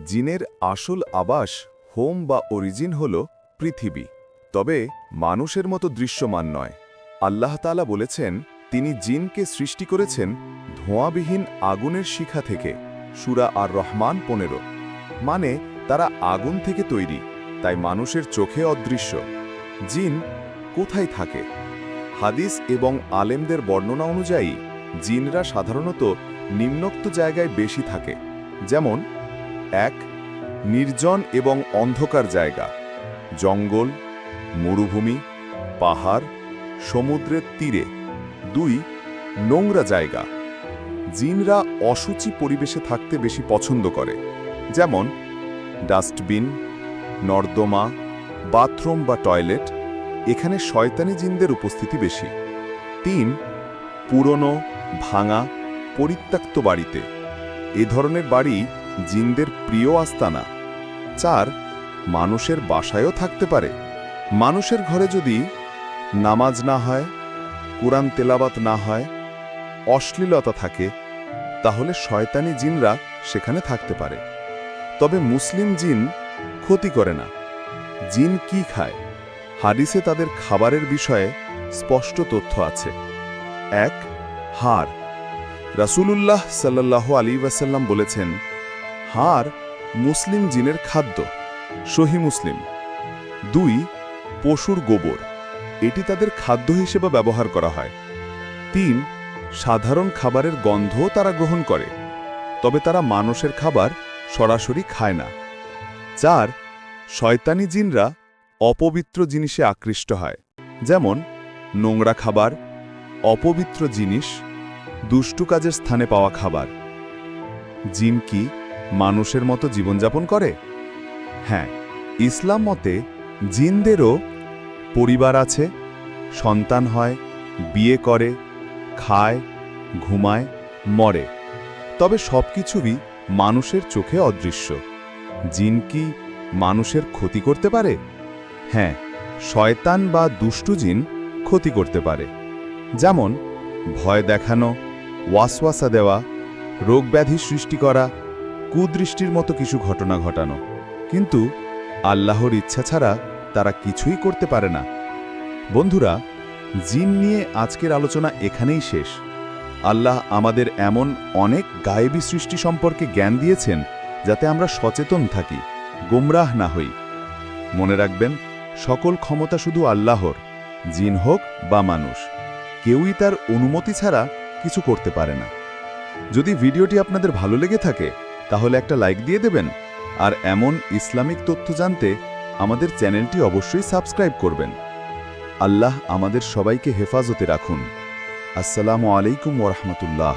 জিনের আসল আবাস হোম বা অরিজিন হল পৃথিবী, তবে মানুষের মতো দৃশ্যমান নয়। আল্লাহ তাআলা বলেছেন তিনি জিনকে সৃষ্টি করেছেন ধোঁয়াবিহীন আগুনের শিখা থেকে। সূরা আর রহমান 15। মানে তারা আগুন থেকে তৈরি, তাই মানুষের চোখে অদৃশ্য। জিন কোথায় থাকে? হাদিস এবং আলেমদের বর্ণনা অনুযায়ী জিনরা সাধারণত নিম্নোক্ত জায়গায় বেশি থাকে, যেমন ১. নির্জন এবং অন্ধকার জায়গা, জঙ্গল, মরুভূমি, পাহাড়, সমুদ্রের তীরে। ২. নোংরা জায়গা, জিনরা অসুচি পরিবেশে থাকতে বেশি পছন্দ করে, যেমন ডাস্টবিন, নর্দমা, বাথরুম বা টয়লেট। এখানে শয়তানি জিনদের উপস্থিতি বেশি। ৩. পুরনো, ভাঙা, পরিত্যক্ত বাড়িতে। এ ধরনের বাড়ি জিনদের প্রিয় আস্তানা। ৪. মানুষের বাসায়ও থাকতে পারে। মানুষের ঘরে যদি নামাজ না হয়, কুরআন তেলাওয়াত না হয়, অশ্লীলতা থাকে, তাহলে শয়তানি জিনরা সেখানে থাকতে পারে। তবে মুসলিম জিন ক্ষতি করে না। জিন কি খায়? হাদিসে তাদের খাবারের বিষয়ে স্পষ্ট তথ্য আছে। ১. হাড়। রাসূলুল্লাহ সাল্লাল্লাহু আলাইহি ওয়াসাল্লাম বলেছেন, হাড় মুসলিম জিনের খাদ্য। সহিহ মুসলিম। ২. পশুর গোবর। এটি তাদের খাদ্য হিসেবে ব্যবহার করা হয়। ৩. সাধারণ খাবারের গন্ধও তারা গ্রহণ করে, তবে তারা মানুষের খাবার সরাসরি খায় না। ৪. শয়তানি জিনরা অপবিত্র জিনিসে আকৃষ্ট হয়, যেমন নোংরা খাবার, অপবিত্র জিনিস, দুষ্টু কাজের স্থানে পাওয়া খাবার। জিন কি মানুষের মতো জীবনযাপন করে? হ্যাঁ, ইসলাম মতে জিনদেরও পরিবার আছে, সন্তান হয়, বিয়ে করে, খায়, ঘুমায়, মরে। তবে সবকিছুই মানুষের চোখে অদৃশ্য। জিন কি মানুষের ক্ষতি করতে পারে? হ্যাঁ, শয়তান বা দুষ্টু জিন ক্ষতি করতে পারে, যেমন ভয় দেখানো, ওয়াসওয়াসা দেওয়া, রোগব্যাধি সৃষ্টি করা, কুদৃষ্টির মতো কিছু ঘটনা ঘটানো। কিন্তু আল্লাহর ইচ্ছা ছাড়া তারা কিছুই করতে পারে না। বন্ধুরা, জিন নিয়ে আজকের আলোচনা এখানেই শেষ। আল্লাহ আমাদের এমন অনেক গায়েবী সৃষ্টি সম্পর্কে জ্ঞান দিয়েছেন যাতে আমরা সচেতন থাকি, গোমরাহ না হই। মনে রাখবেন, সকল ক্ষমতা শুধু আল্লাহর, জিন হোক বা মানুষ। কেউই তার অনুমতি ছাড়া কিছু করতে পারে না। যদি ভিডিওটি আপনাদের ভালো লেগে থাকে তাহলে একটা লাইক দিয়ে দেবেন, আর এমন ইসলামিক তথ্য জানতে আমাদের চ্যানেলটি অবশ্যই সাবস্ক্রাইব করবেন। আল্লাহ আমাদের সবাইকে হেফাজতে রাখুন। আসসালামু আলাইকুম ওয়া রাহমাতুল্লাহ।